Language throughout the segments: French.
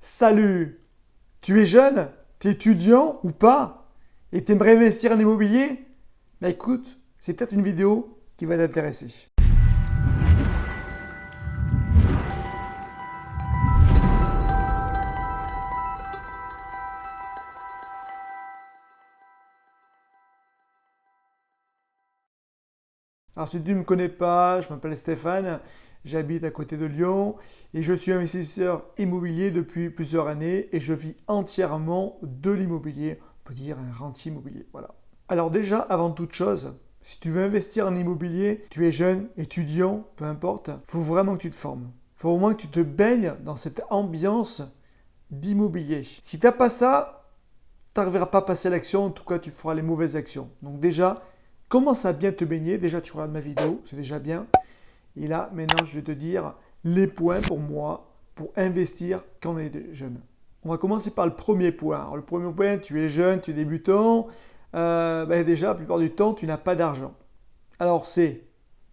Salut! Tu es jeune? Tu es étudiant ou pas? Et tu aimerais investir en immobilier? Bah écoute, c'est peut-être une vidéo qui va t'intéresser. Alors si tu ne me connais pas, je m'appelle Stéphane, j'habite à côté de Lyon et je suis investisseur immobilier depuis plusieurs années et je vis entièrement de l'immobilier, on peut dire un rentier immobilier. Voilà. Alors déjà, avant toute chose, si tu veux investir en immobilier, tu es jeune, étudiant, peu importe, il faut vraiment que tu te formes. Il faut au moins que tu te baignes dans cette ambiance d'immobilier. Si tu n'as pas ça, tu n'arriveras pas à passer l'action, en tout cas tu feras les mauvaises actions. Donc déjà, commence à bien te baigner. Déjà, tu regardes ma vidéo, c'est déjà bien. Et là, maintenant, je vais te dire les points pour moi pour investir quand on est jeune. On va commencer par le premier point. Alors, le premier point, tu es jeune, tu es débutant. Déjà, la plupart du temps, tu n'as pas d'argent. Alors, c'est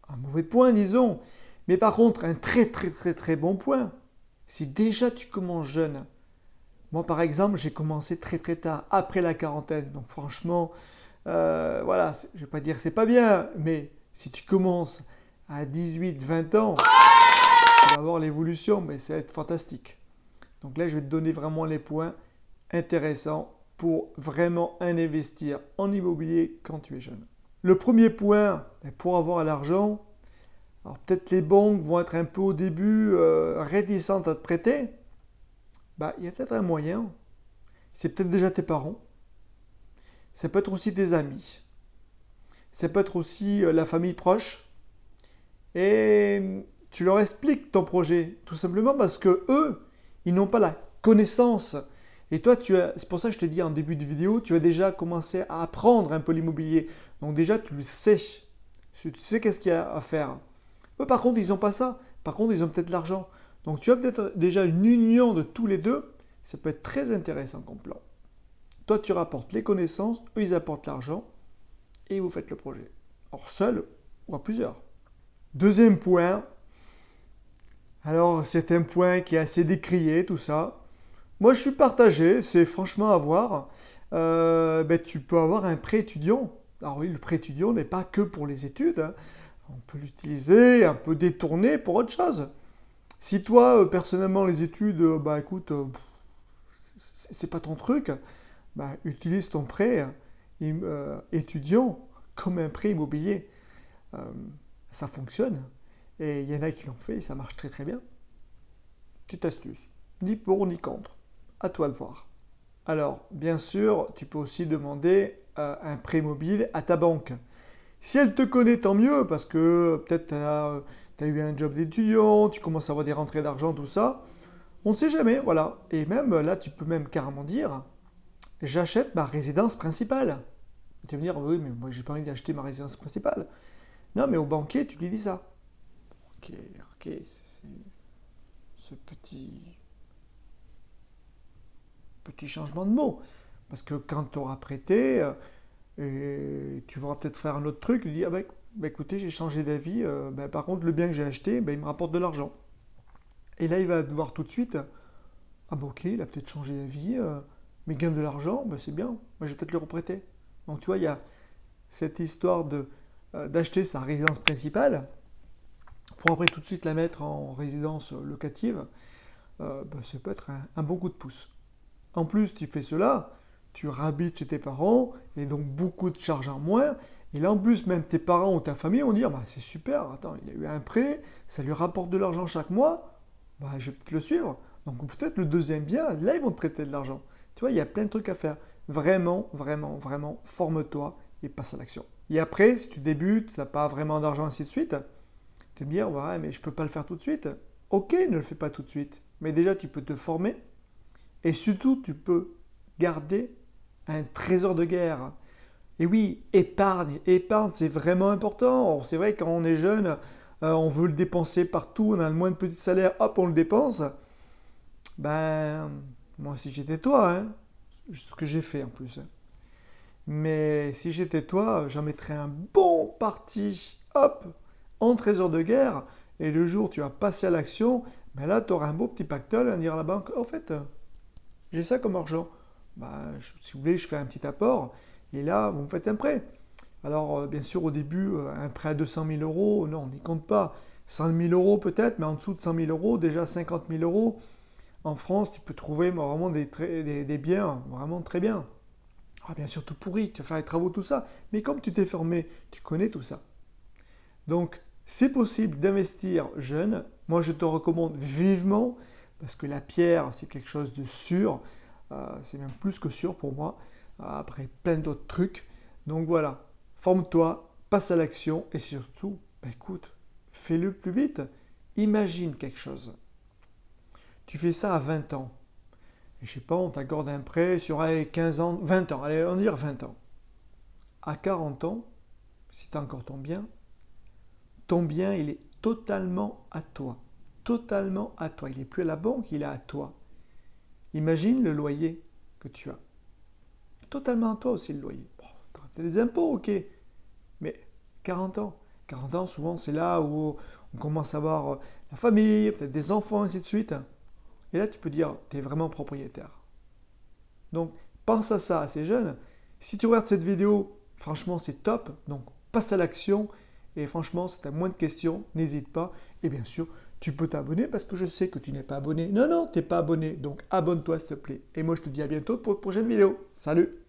un mauvais point, disons. Mais par contre, un très bon point. Si déjà tu commences jeune. Moi, par exemple, j'ai commencé très tard, après la quarantaine. Donc, franchement, voilà, je ne vais pas dire que c'est pas bien, mais si tu commences à 18-20 ans, tu vas voir l'évolution, mais ça va être fantastique. Donc là, je vais te donner vraiment les points intéressants pour vraiment investir en immobilier quand tu es jeune. Le premier point, pour avoir l'argent, alors peut-être les banques vont être un peu au début réticentes à te prêter. Il y a peut-être un moyen. C'est peut-être déjà tes parents. Ça peut être aussi tes amis. Ça peut être aussi la famille proche. Et tu leur expliques ton projet, tout simplement parce que eux, ils n'ont pas la connaissance. Et toi, c'est pour ça que je te dis en début de vidéo, tu as déjà commencé à apprendre un peu l'immobilier. Donc déjà, tu le sais. Tu sais qu'est-ce qu'il y a à faire. Eux, par contre, ils n'ont pas ça. Par contre, ils ont peut-être l'argent. Donc tu as peut-être déjà une union de tous les deux. Ça peut être très intéressant comme plan. Toi, tu rapportes les connaissances, eux, ils apportent l'argent et vous faites le projet. Alors seul ou à plusieurs. Deuxième point, alors c'est un point qui est assez décrié, tout ça. Moi je suis partagé, c'est franchement à voir. Tu peux avoir un prêt étudiant. Alors oui, le prêt étudiant n'est pas que pour les études, hein. On peut l'utiliser, un peu détourné pour autre chose. Si toi, personnellement, les études, écoute, c'est pas ton truc, utilise ton prêt étudiant comme un prêt immobilier. Euh, Ça fonctionne. Et il y en a qui l'ont fait et ça marche très bien. Petite astuce. Ni pour ni contre. À toi de voir. Alors, bien sûr, tu peux aussi demander un prêt mobile à ta banque. Si elle te connaît, tant mieux, parce que peut-être tu as eu un job d'étudiant, tu commences à avoir des rentrées d'argent, tout ça. On ne sait jamais, voilà. Et même là, tu peux même carrément dire, j'achète ma résidence principale. Tu vas me dire, oui, mais moi, j'ai pas envie d'acheter ma résidence principale. Non, mais au banquier, tu lui dis ça. Ok, c'est ce petit changement de mot. Parce que quand tu auras prêté, tu vas peut-être faire un autre truc, lui dire, écoutez, j'ai changé d'avis, par contre, le bien que j'ai acheté, il me rapporte de l'argent. Et là, il va voir tout de suite, ok, il a peut-être changé d'avis, mais gagne de l'argent, c'est bien, moi, je vais peut-être le reprêter. Donc, tu vois, il y a cette histoire d'acheter sa résidence principale, pour après tout de suite la mettre en résidence locative, ça peut être un bon coup de pouce. En plus, tu fais cela, tu habites chez tes parents, et donc beaucoup de charges en moins. Et là, en plus, même tes parents ou ta famille vont dire, c'est super, attends, il a eu un prêt, ça lui rapporte de l'argent chaque mois, je vais peut-être le suivre. Donc peut-être le deuxième bien, là, ils vont te prêter de l'argent. Tu vois, il y a plein de trucs à faire. Vraiment, forme-toi et passe à l'action. Et après, si tu débutes, ça n'a pas vraiment d'argent, ainsi de suite, te dire, mais je ne peux pas le faire tout de suite. Ok, ne le fais pas tout de suite. Mais déjà, tu peux te former. Et surtout, tu peux garder un trésor de guerre. Et oui, épargne, c'est vraiment important. C'est vrai, quand on est jeune, on veut le dépenser partout, on a le moins de petits salaires, hop, on le dépense. Moi, si j'étais toi, hein, ce que j'ai fait en plus. Mais si j'étais toi, j'en mettrais un bon parti, hop, en trésor de guerre. Et le jour où tu vas passer à l'action, là, tu auras un beau petit pactole à dire à la banque, en fait, j'ai ça comme argent. Bah, si vous voulez, je fais un petit apport et là, vous me faites un prêt. Alors, bien sûr, au début, un prêt à 200 000 euros, non, on n'y compte pas. 100 000 euros peut-être, mais en dessous de 100 000 euros, déjà 50 000 euros. En France, tu peux trouver vraiment des biens vraiment très bien. Ah, bien sûr, tout pourri, tu vas faire les travaux, tout ça. Mais comme tu t'es formé, tu connais tout ça. Donc, c'est possible d'investir jeune. Moi, je te recommande vivement, parce que la pierre, c'est quelque chose de sûr. C'est même plus que sûr pour moi, après plein d'autres trucs. Donc voilà, forme-toi, passe à l'action et surtout, bah, écoute, fais-le plus vite. Imagine quelque chose. Tu fais ça à 20 ans. Et je sais pas, on t'accorde un prêt sur 15 ans, 20 ans, allez, on va dire 20 ans. À 40 ans, si tu as encore ton bien, il est totalement à toi. Totalement à toi. Il n'est plus à la banque, il est à toi. Imagine le loyer que tu as. Totalement à toi aussi le loyer. Bon, tu auras peut-être des impôts, ok. Mais 40 ans. 40 ans, souvent, c'est là où on commence à avoir la famille, peut-être des enfants, ainsi de suite. Et là, tu peux dire, tu es vraiment propriétaire. Donc, pense à ça assez jeune. Si tu regardes cette vidéo, franchement, c'est top. Donc, passe à l'action. Et franchement, si tu as moins de questions, n'hésite pas. Et bien sûr, tu peux t'abonner parce que je sais que tu n'es pas abonné. Non, non, tu n'es pas abonné. Donc, abonne-toi, s'il te plaît. Et moi, je te dis à bientôt pour une prochaine vidéo. Salut!